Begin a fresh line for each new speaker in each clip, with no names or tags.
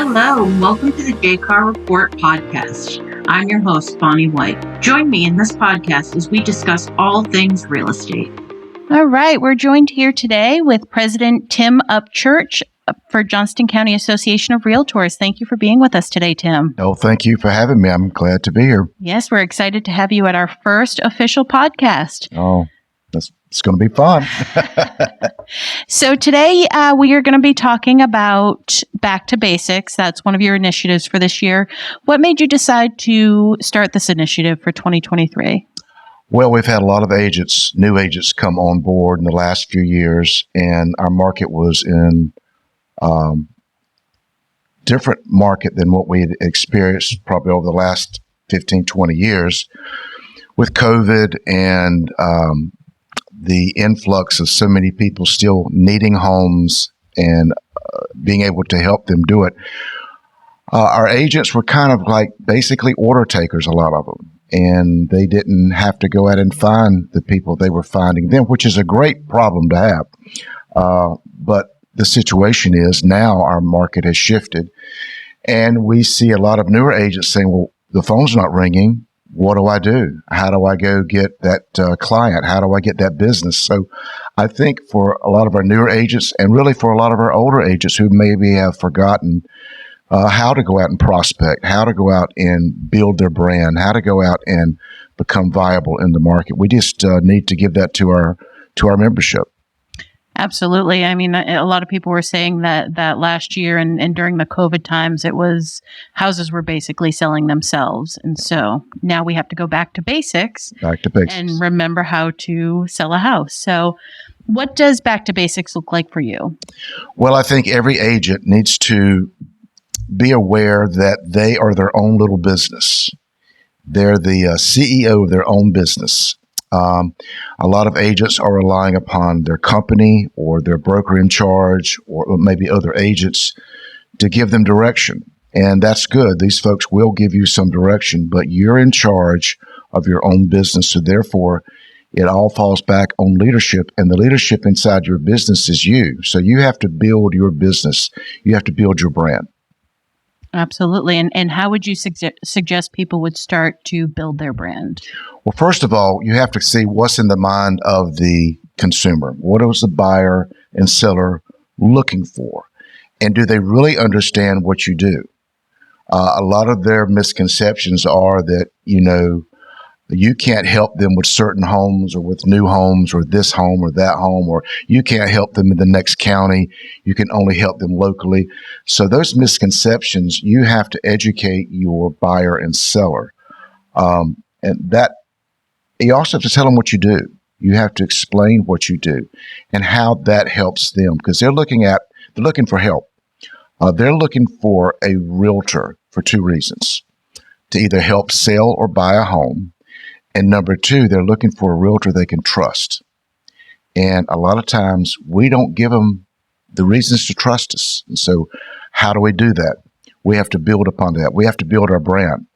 Hello, and welcome to the JCAR Report podcast. I'm your host, Bonnie White. Join me in this podcast as we discuss all things real estate. All right, we're joined here today with President Tim Upchurch for Johnston County Association of Realtors. Thank you for being with us today, Tim.
Oh, thank you for having me. I'm glad to be here.
Yes, we're excited to have you at our first official podcast.
Oh, it's going to be fun.
So today we are going to be talking about Back2Basics. That's one of your initiatives for this year. What made you decide to start this initiative for 2023?
Well, we've had a lot of new agents come on board in the last few years, and our market was in different market than what we had experienced probably over the last 15, 20 years with COVID and the influx of so many people still needing homes and being able to help them do it. Our agents were kind of like basically order takers, a lot of them, and they didn't have to go out and find the people. They were finding them, which is a great problem to have. But the situation is now our market has shifted, and we see a lot of newer agents saying, well, the phone's not ringing. What do I do? How do I go get that client? How do I get that business? So I think for a lot of our newer agents and really for a lot of our older agents who maybe have forgotten how to go out and prospect, how to go out and build their brand, how to go out and become viable in the market. We just need to give that to our membership.
Absolutely. I mean, a lot of people were saying that last year and during the COVID times, houses were basically selling themselves. And so now we have to go back to basics.
Back to basics.
And remember how to sell a house. So what does Back to Basics look like for you?
Well, I think every agent needs to be aware that they are their own little business. They're the CEO of their own business. A lot of agents are relying upon their company or their broker in charge or maybe other agents to give them direction. And that's good. These folks will give you some direction, but you're in charge of your own business. So therefore, it all falls back on leadership, and the leadership inside your business is you. So you have to build your business. You have to build your brand.
Absolutely. And how would you suggest people would start to build their brand?
Well, first of all, you have to see what's in the mind of the consumer. What is the buyer and seller looking for? And do they really understand what you do? A lot of their misconceptions are that, you can't help them with certain homes or with new homes or this home or that home, or you can't help them in the next county. You can only help them locally. So those misconceptions, you have to educate your buyer and seller. And that you also have to tell them what you do. You have to explain what you do and how that helps them, because they're looking for help. They're looking for a realtor for two reasons: to either help sell or buy a home. And number two, they're looking for a realtor they can trust. And a lot of times we don't give them the reasons to trust us. And so how do we do that? We have to build upon that. We have to build our brand.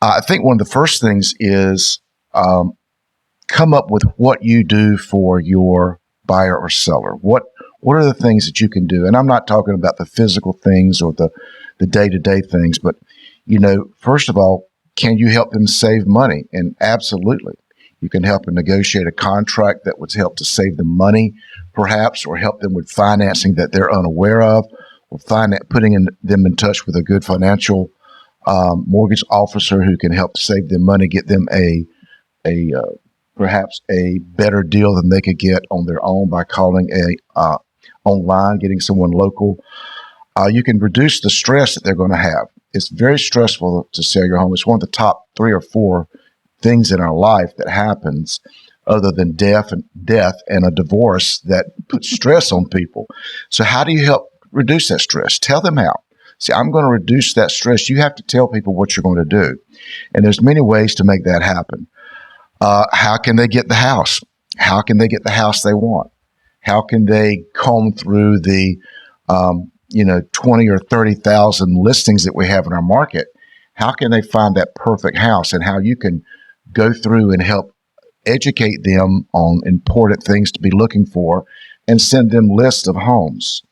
I think one of the first things is come up with what you do for your buyer or seller. What are the things that you can do? And I'm not talking about the physical things or the day-to-day things, but, first of all, can you help them save money? And absolutely. You can help them negotiate a contract that would help to save them money, perhaps, or help them with financing that they're unaware of, or putting them in touch with a good financial mortgage officer who can help save them money, get them perhaps a better deal than they could get on their own by calling online, getting someone local. You can reduce the stress that they're going to have. It's very stressful to sell your home. It's one of the top 3 or 4 things in our life that happens, other than death and a divorce, that puts stress on people. So how do you help reduce that stress? Tell them how. See, I'm going to reduce that stress. You have to tell people what you're going to do. And there's many ways to make that happen. How can they get the house? How can they get the house they want? How can they comb through the 20 or 30,000 listings that we have in our market? How can they find that perfect house, and how you can go through and help educate them on important things to be looking for and send them lists of homes.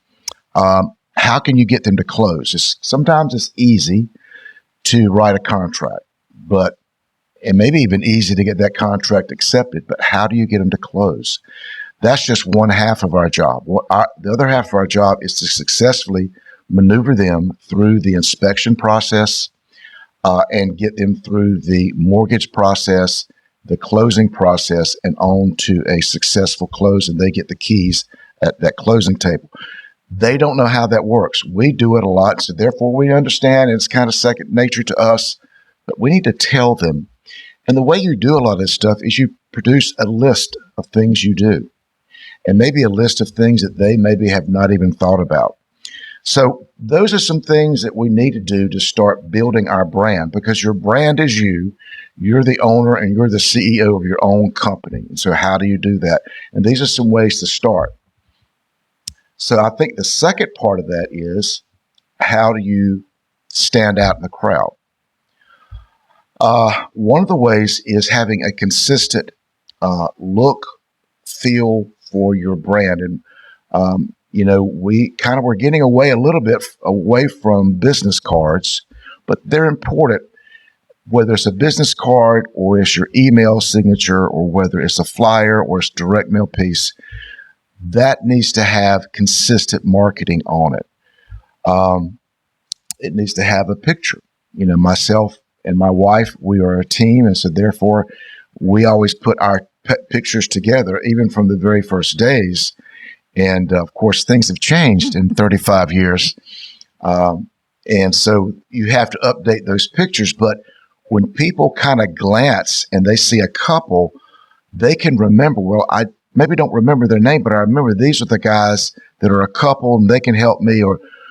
how can you get them to close? Sometimes it's easy to write a contract, but it may be even easy to get that contract accepted, but how do you get them to close? That's just one half of our job. The other half of our job is to successfully maneuver them through the inspection process and get them through the mortgage process, the closing process, and on to a successful close, and they get the keys at that closing table. They don't know how that works. We do it a lot, so therefore we understand, and it's kind of second nature to us, but we need to tell them. And the way you do a lot of this stuff is you produce a list of things you do, and maybe a list of things that they maybe have not even thought about. So those are some things that we need to do to start building our brand, because your brand is you. You're the owner and you're the CEO of your own company. And so how do you do that? And these are some ways to start. So I think the second part of that is, how do you stand out in the crowd? One of the ways is having a consistent look, feel for your brand. And, we're getting a little bit away from business cards, but they're important. Whether it's a business card or it's your email signature or whether it's a flyer or it's a direct mail piece, that needs to have consistent marketing on it. It needs to have a picture. Myself and my wife, we are a team, and so therefore we always put our pictures together, even from the very first days. And of course, things have changed in 35 years. And so you have to update those pictures. But when people kind of glance and they see a couple, they can remember, well, I maybe don't remember their name, but I remember these are the guys that are a couple and they can help me.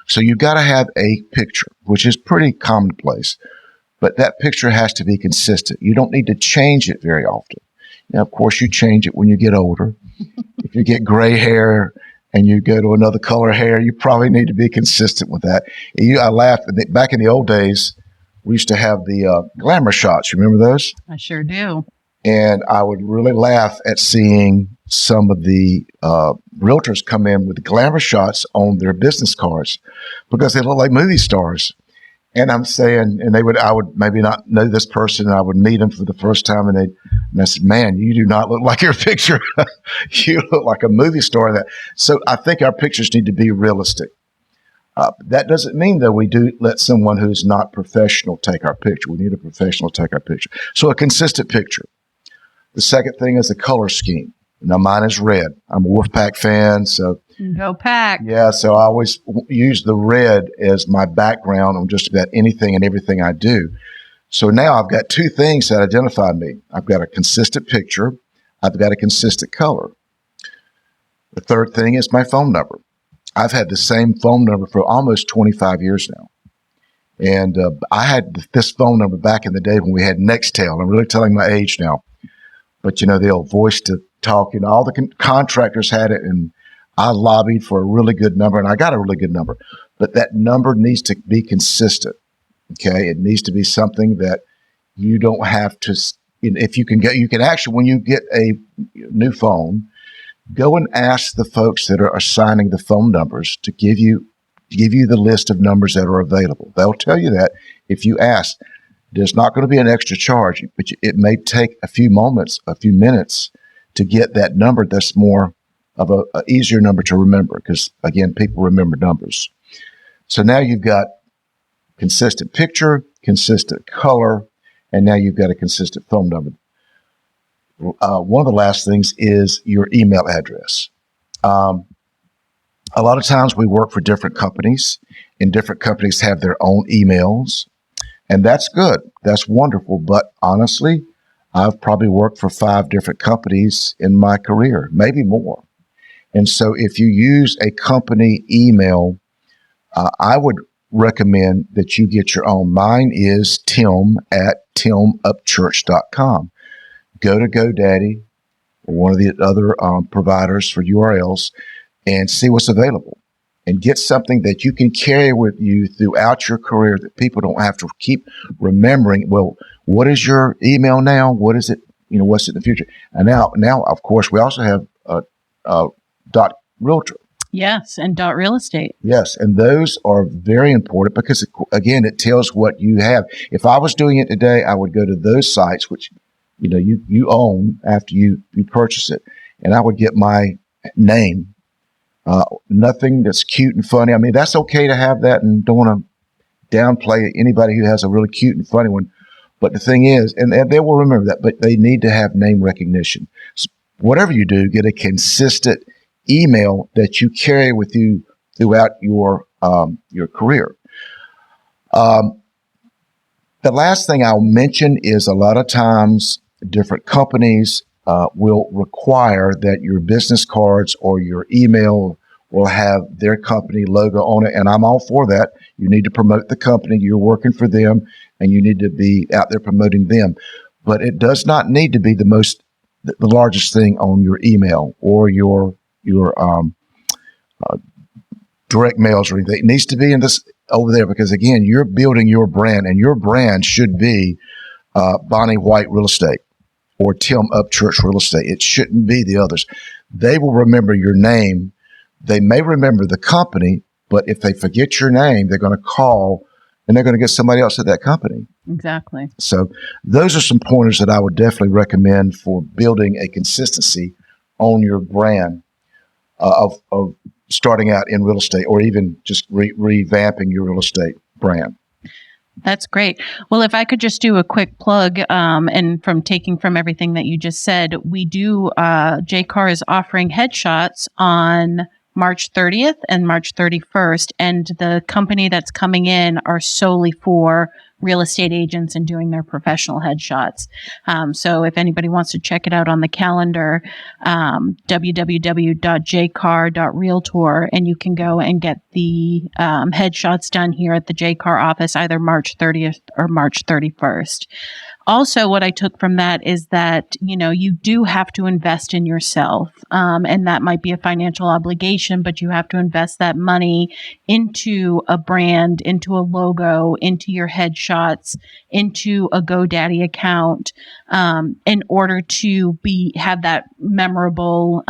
So you've got to have a picture, which is pretty commonplace. But that picture has to be consistent. You don't need to change it very often. Now, of course, you change it when you get older. If you get gray hair and you go to another color hair, you probably need to be consistent with that. I laughed. Back in the old days, we used to have the glamour shots. You remember those?
I sure do.
And I would really laugh at seeing some of the realtors come in with glamour shots on their business cards because they look like movie stars. And I'm saying, and I would maybe not know this person, and I would meet them for the first time, and I said, "Man, you do not look like your picture. You look like a movie star." So I think our pictures need to be realistic. That doesn't mean that we do let someone who's not professional take our picture. We need a professional to take our picture. So a consistent picture. The second thing is the color scheme. Now mine is red. I'm a Wolfpack fan, so
go Pack.
Yeah, so I always use the red as my background on just about anything and everything I do. So now I've got two things that identify me. I've got a consistent picture. I've got a consistent color. The third thing is my phone number. I've had the same phone number for almost 25 years now. And I had this phone number back in the day when we had Nextel. I'm really telling my age now. But, the old voice to talk, all the contractors had it, and I lobbied for a really good number, and I got a really good number. But that number needs to be consistent, okay? It needs to be something that you don't have to, if you can actually, when you get a new phone, go and ask the folks that are assigning the phone numbers to give you the list of numbers that are available. They'll tell you that if you ask. There's not going to be an extra charge, but it may take a few minutes to get that number that's more of a easier number to remember because, again, people remember numbers. So now you've got consistent picture, consistent color, and now you've got a consistent phone number. One of the last things is your email address. A lot of times we work for different companies, and different companies have their own emails. And that's good. That's wonderful. But honestly, I've probably worked for 5 different companies in my career, maybe more. And so if you use a company email, I would recommend that you get your own. Mine is tim@timupchurch.com. Go to GoDaddy or one of the other providers for URLs and see what's available. And get something that you can carry with you throughout your career that people don't have to keep remembering. Well, what is your email now? What is it? What's it in the future? And now, of course, we also have .realtor.
Yes, and .real estate.
Yes, and those are very important because, again, it tells what you have. If I was doing it today, I would go to those sites, which you own after you purchase it, and I would get my name. Nothing that's cute and funny. I mean, that's okay to have that, and don't want to downplay anybody who has a really cute and funny one. But the thing is, and they will remember that, but they need to have name recognition. So whatever you do, get a consistent email that you carry with you throughout your career. The last thing I'll mention is a lot of times different companies will require that your business cards or your email will have their company logo on it. And I'm all for that. You need to promote the company. You're working for them and you need to be out there promoting them. But it does not need to be the largest thing on your email or your direct mails or anything. It needs to be in this over there because, again, you're building your brand, and your brand should be Bonnie White Real Estate or Tim Upchurch Real Estate. It shouldn't be the others. They will remember your name. They may remember the company, but if they forget your name, they're going to call and they're going to get somebody else at that company.
Exactly.
So those are some pointers that I would definitely recommend for building a consistency on your brand of starting out in real estate, or even just revamping your real estate brand.
That's great. Well, if I could just do a quick plug, and taking from everything that you just said, we do, JCAR is offering headshots on March 30th and March 31st. And the company that's coming in are solely for real estate agents and doing their professional headshots. So if anybody wants to check it out on the calendar, www.jcar.realtor, and you can go and get the headshots done here at the JCAR office, either March 30th or March 31st. Also, what I took from that is that, you do have to invest in yourself. And that might be a financial obligation, but you have to invest that money into a brand, into a logo, into your headshots, into a GoDaddy account, in order to have that memorable,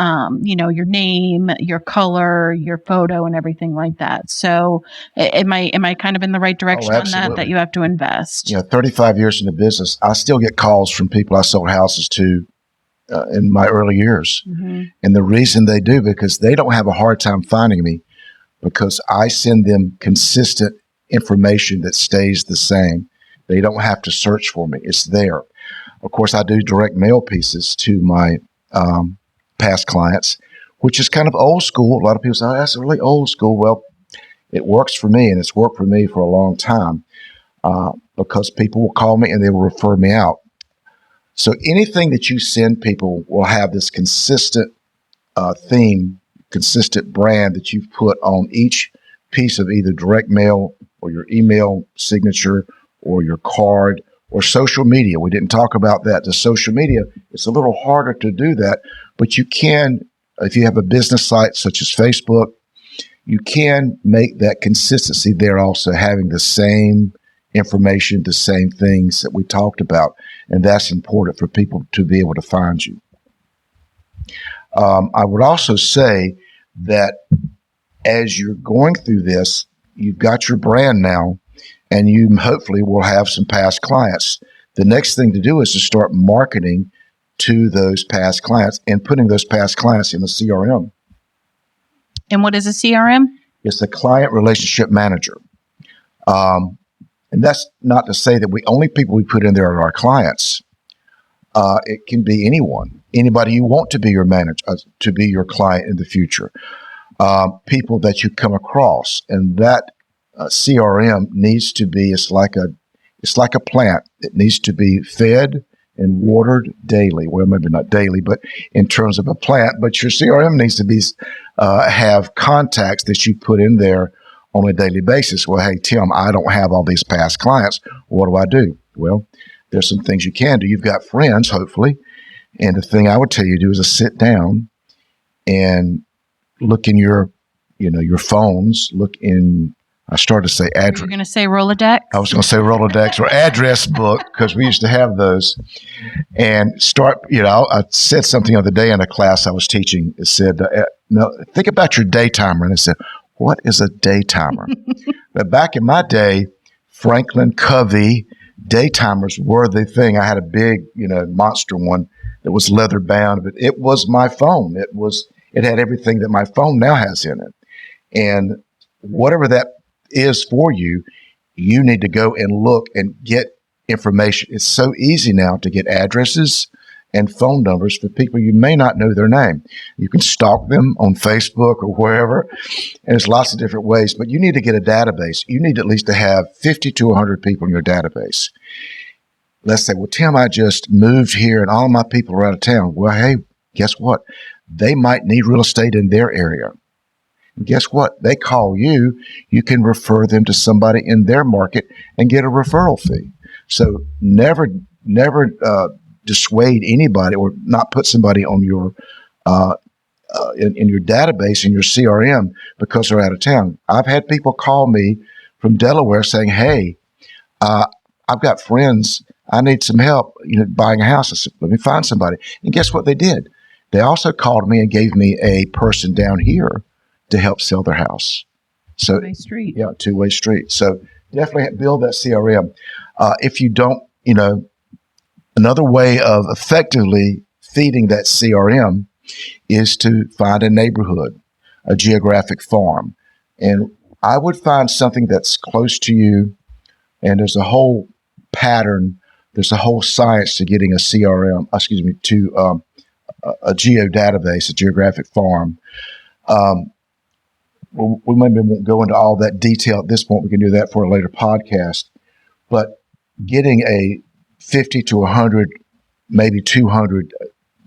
your name, your color, your photo, and everything like that. So am I kind of in the right direction on that you have to invest?
35 years in the business, I still get calls from people I sold houses to in my early years. Mm-hmm. And the reason they do, because they don't have a hard time finding me, because I send them consistent information that stays the same. They don't have to search for me. It's there. Of course, I do direct mail pieces to my past clients, which is kind of old school. A lot of people say, oh, that's really old school. Well, it works for me, and it's worked for me for a long time. Because people will call me and they will refer me out. So anything that you send people will have this consistent theme, consistent brand that you've put on each piece of either direct mail or your email signature or your card or social media. We didn't talk about that. The social media, it's a little harder to do that, but you can, if you have a business site such as Facebook, you can make that consistency there also, having the same information, the same things that we talked about. And that's important for people to be able to find you. I would also say that as you're going through this, you've got your brand now, and you hopefully will have some past clients. The next thing to do is to start marketing to those past clients and putting those past clients in the CRM.
And what is a CRM?
It's a client relationship manager. And that's not to say that only people we put in there are our clients. It can be anyone, anybody you want to be your manager, to be your client in the future. People that you come across, and that CRM needs to be. It's like a plant. It needs to be fed and watered daily. Well, maybe not daily, but in terms of a plant. But your CRM needs to be have contacts that you put in there on a daily basis. Well, hey, Tim, I don't have all these past clients. What do I do? Well, there's some things you can do. You've got friends, hopefully. And the thing I would tell you to do is to sit down and look in your phones, I started to say address.
You're going to say Rolodex?
I was going to say Rolodex or address book, because we used to have those. And start, I said something the other day in a class I was teaching. It said, No, think about your day timer. And I said, what is a day timer? But back in my day, Franklin Covey day timers were the thing. I had a big, monster one that was leather bound, but it was my phone. It had everything that my phone now has in it. And whatever that is for you, you need to go and look and get information. It's so easy now to get addresses and phone numbers for people you may not know their name. You can stalk them on Facebook or wherever, and there's lots of different ways, but you need to get a database. You need at least to have 50 to 100 people in your database. Let's say, well, Tim, I just moved here and all of my people are out of town. Well, hey, guess what? They might need real estate in their area. And guess what? They call you. You can refer them to somebody in their market and get a referral fee. So never dissuade anybody or not put somebody on your in your database, in your CRM, because they're out of town. I've had people call me from Delaware saying, hey, I've got friends. I need some help, buying a house. I said, let me find somebody. And guess what they did? They also called me and gave me a person down here to help sell their house. So,
two-way street.
Yeah, two-way street. So definitely build that CRM. If you don't, another way of effectively feeding that CRM is to find a neighborhood, a geographic farm. And I would find something that's close to you. And there's a whole pattern, there's a whole science to getting a CRM, to a geo database, a geographic farm. We maybe won't go into all that detail at this point. We can do that for a later podcast. But getting a 50 to 100, maybe 200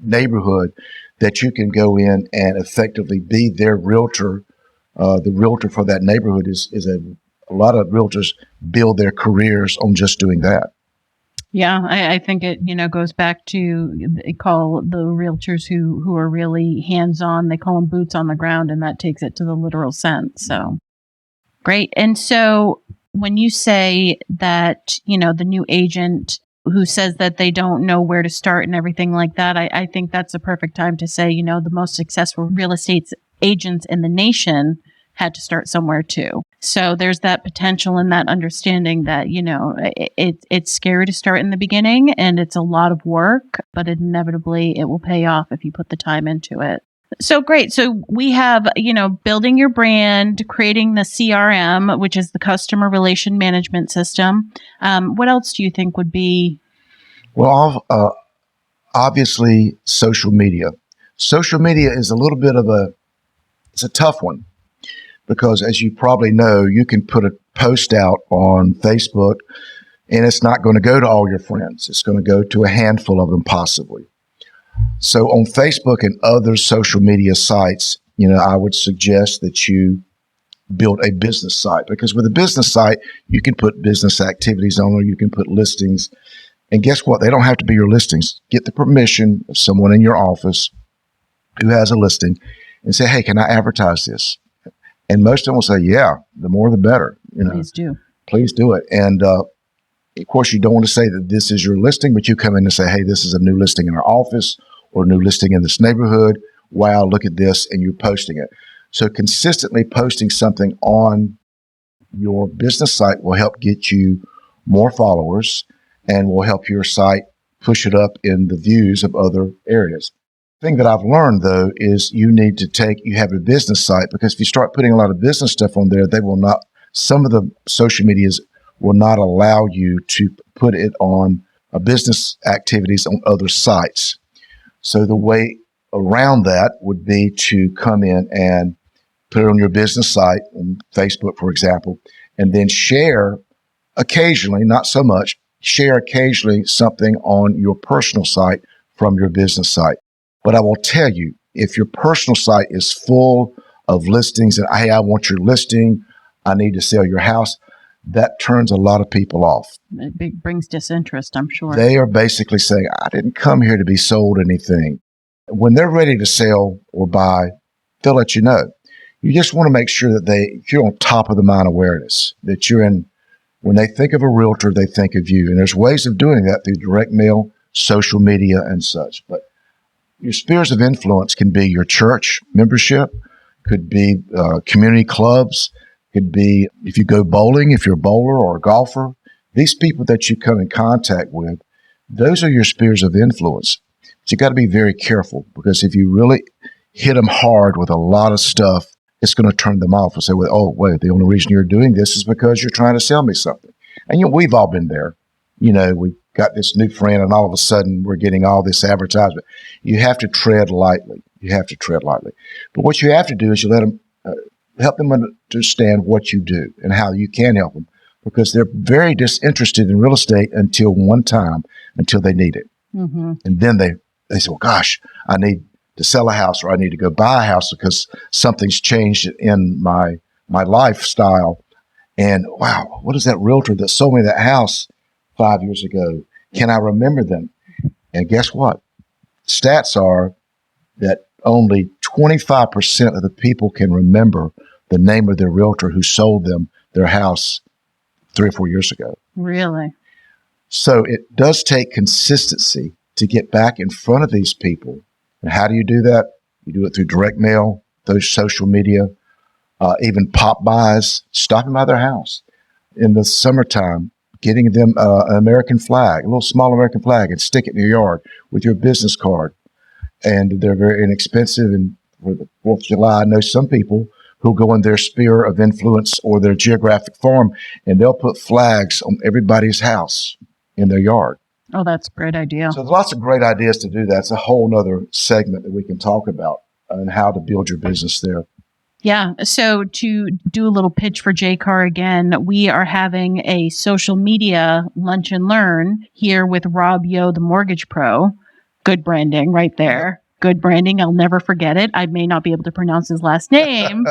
neighborhood that you can go in and effectively be their realtor, the realtor for that neighborhood is a lot of realtors build their careers on just doing that.
Yeah, I think it, goes back to, they call the realtors who are really hands-on, they call them boots on the ground, and that takes it to the literal sense. So great. And so when you say that, the new agent who says that they don't know where to start and everything like that, I think that's a perfect time to say, the most successful real estate agents in the nation had to start somewhere too. So there's that potential and that understanding that, it's scary to start in the beginning and it's a lot of work, but inevitably it will pay off if you put the time into it. So great. So we have, building your brand, creating the CRM, which is the customer relation management system. What else do you think would be?
Well, obviously social media. Social media is a little bit of it's a tough one. Because as you probably know, you can put a post out on Facebook and it's not going to go to all your friends. It's going to go to a handful of them possibly. So on Facebook and other social media sites, I would suggest that you build a business site, because with a business site, you can put business activities on there. You can put listings. And guess what? They don't have to be your listings. Get the permission of someone in your office who has a listing and say, hey, can I advertise this? And most of them will say, yeah, the more the better.
Please do.
Please do it. And of course, you don't want to say that this is your listing, but you come in and say, hey, this is a new listing in our office or a new listing in this neighborhood. Wow, look at this. And you're posting it. So consistently posting something on your business site will help get you more followers and will help your site push it up in the views of other areas. Thing that I've learned, though, is you have a business site, because if you start putting a lot of business stuff on there, some of the social medias will not allow you to put it on business activities on other sites. So the way around that would be to come in and put it on your business site, on Facebook, for example, and then share occasionally, not so much, share occasionally something on your personal site from your business site. But I will tell you, if your personal site is full of listings and, hey, I want your listing, I need to sell your house, that turns a lot of people off.
It brings disinterest, I'm sure.
They are basically saying, I didn't come here to be sold anything. When they're ready to sell or buy, they'll let you know. You just want to make sure that you're on top of the mind awareness, that when they think of a realtor, they think of you. And there's ways of doing that through direct mail, social media, and such. But Your spheres of influence can be your church membership, could be community clubs, could be if you go bowling, if you're a bowler or a golfer. These people that you come in contact with, those are your spheres of influence. But you got to be very careful, because if you really hit them hard with a lot of stuff, it's going to turn them off and say, well, oh, wait, the only reason you're doing this is because you're trying to sell me something. And we've all been there. We got this new friend and all of a sudden we're getting all this advertisement. You have to tread lightly. But what you have to do is you let them, help them understand what you do and how you can help them, because they're very disinterested in real estate until they need it. Mm-hmm. And then they say, well, gosh, I need to sell a house, or I need to go buy a house because something's changed in my lifestyle. And wow, what is that realtor that sold me that house 5 years ago? Can I remember them? And guess what? Stats are that only 25% of the people can remember the name of their realtor who sold them their house 3 or 4 years ago.
Really?
So it does take consistency to get back in front of these people. And how do you do that? You do it through direct mail, through social media, even pop buys, stopping by their house. In the summertime, getting them an American flag, a little small American flag, and stick it in your yard with your business card. And they're very inexpensive. And for the 4th of July, I know some people who go in their sphere of influence or their geographic farm, and they'll put flags on everybody's house in their yard.
Oh, that's a great idea.
So there's lots of great ideas to do that. It's a whole nother segment that we can talk about and how to build your business there.
Yeah. So to do a little pitch for JCAR again, we are having a social media lunch and learn here with Rob Yo, the mortgage pro. Good branding right there. Good branding. I'll never forget it. I may not be able to pronounce his last name,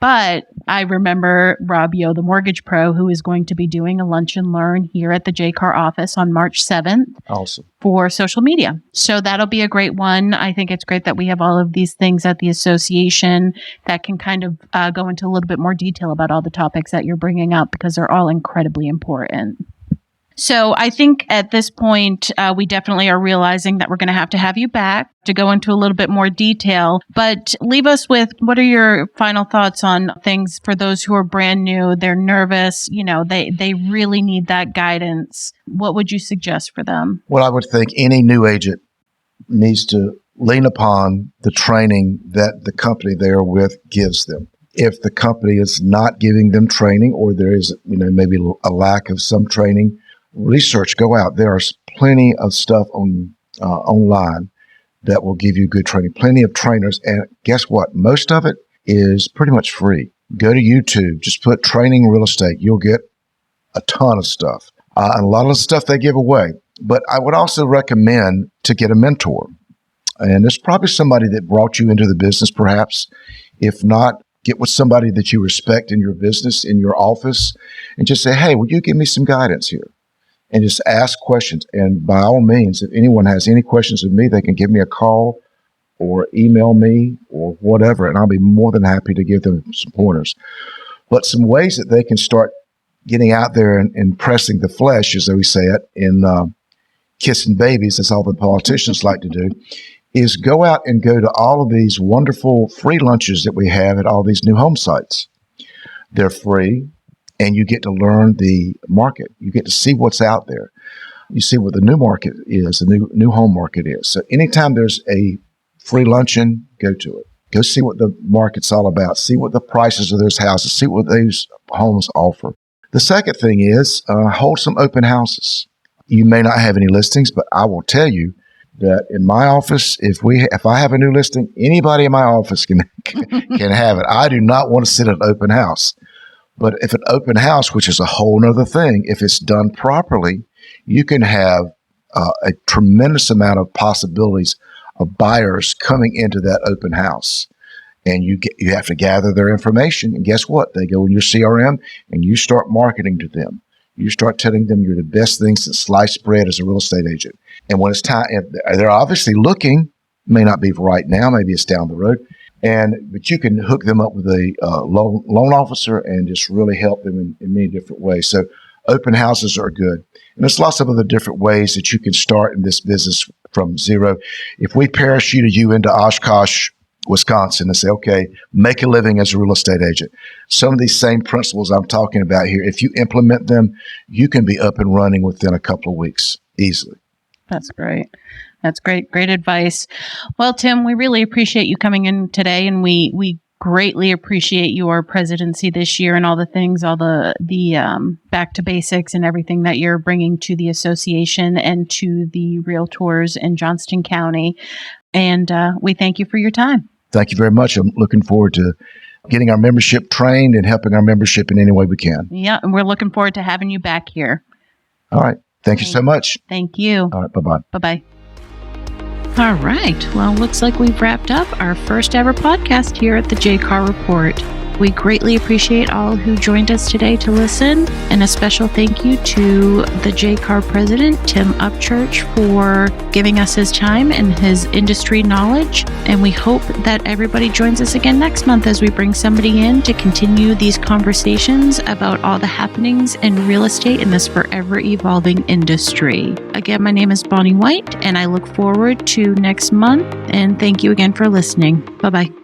but I remember Rob Yo, the mortgage pro, who is going to be doing a lunch and learn here at the JCAR office on March 7th.
Awesome.
For social media. So that'll be a great one. I think it's great that we have all of these things at the association that can kind of go into a little bit more detail about all the topics that you're bringing up, because they're all incredibly important. So I think at this point, we definitely are realizing that we're going to have you back to go into a little bit more detail. But leave us with, what are your final thoughts on things for those who are brand new? They're nervous. They really need that guidance. What would you suggest for them?
Well, I would think any new agent needs to lean upon the training that the company they're with gives them. If the company is not giving them training, or there is, maybe a lack of some training, research, go out. There's plenty of stuff online that will give you good training, plenty of trainers. And guess what? Most of it is pretty much free. Go to YouTube, just put training real estate. You'll get a ton of stuff. And a lot of the stuff they give away. But I would also recommend to get a mentor. And there's probably somebody that brought you into the business, perhaps. If not, get with somebody that you respect in your business, in your office, and just say, hey, would you give me some guidance here? And just ask questions. And by all means, if anyone has any questions of me, they can give me a call or email me or whatever, and I'll be more than happy to give them some pointers. But some ways that they can start getting out there and pressing the flesh, as we say it, in kissing babies, as all the politicians like to do, is go out and go to all of these wonderful free lunches that we have at all these new home sites. They're free. And you get to learn the market. You get to see what's out there. You see what the new market is, the new home market is. So anytime there's a free luncheon, go to it. Go see what the market's all about. See what the prices of those houses. See what those homes offer. The second thing is hold some open houses. You may not have any listings, but I will tell you that in my office, if I have a new listing, anybody in my office can have it. I do not want to sit at an open house. But if an open house, which is a whole nother thing, if it's done properly, you can have a tremendous amount of possibilities of buyers coming into that open house. And you have to gather their information. And guess what? They go in your CRM and you start marketing to them. You start telling them you're the best thing since sliced bread as a real estate agent. And when it's time, they're obviously looking, may not be for right now, maybe it's down the road. But you can hook them up with a loan officer and just really help them in many different ways. So open houses are good. And there's lots of other different ways that you can start in this business from zero. If we parachuted you into Oshkosh, Wisconsin, and say, okay, make a living as a real estate agent. Some of these same principles I'm talking about here, if you implement them, you can be up and running within a couple of weeks easily.
That's great. That's great. Great advice. Well, Tim, we really appreciate you coming in today, and we greatly appreciate your presidency this year and all the things, all the Back to Basics and everything that you're bringing to the association and to the realtors in Johnston County. And we thank you for your time.
Thank you very much. I'm looking forward to getting our membership trained and helping our membership in any way we can.
Yeah, and we're looking forward to having you back here.
All right. Thank you so much.
Thank you.
All right. Bye-bye.
Bye-bye. All right. Well, looks like we've wrapped up our first ever podcast here at the J Carr Report. We greatly appreciate all who joined us today to listen, and a special thank you to the J Carr president, Tim Upchurch, for giving us his time and his industry knowledge. And we hope that everybody joins us again next month as we bring somebody in to continue these conversations about all the happenings in real estate in this forever evolving industry. Again, my name is Bonnie White, and I look forward to next month. And thank you again for listening. Bye-bye.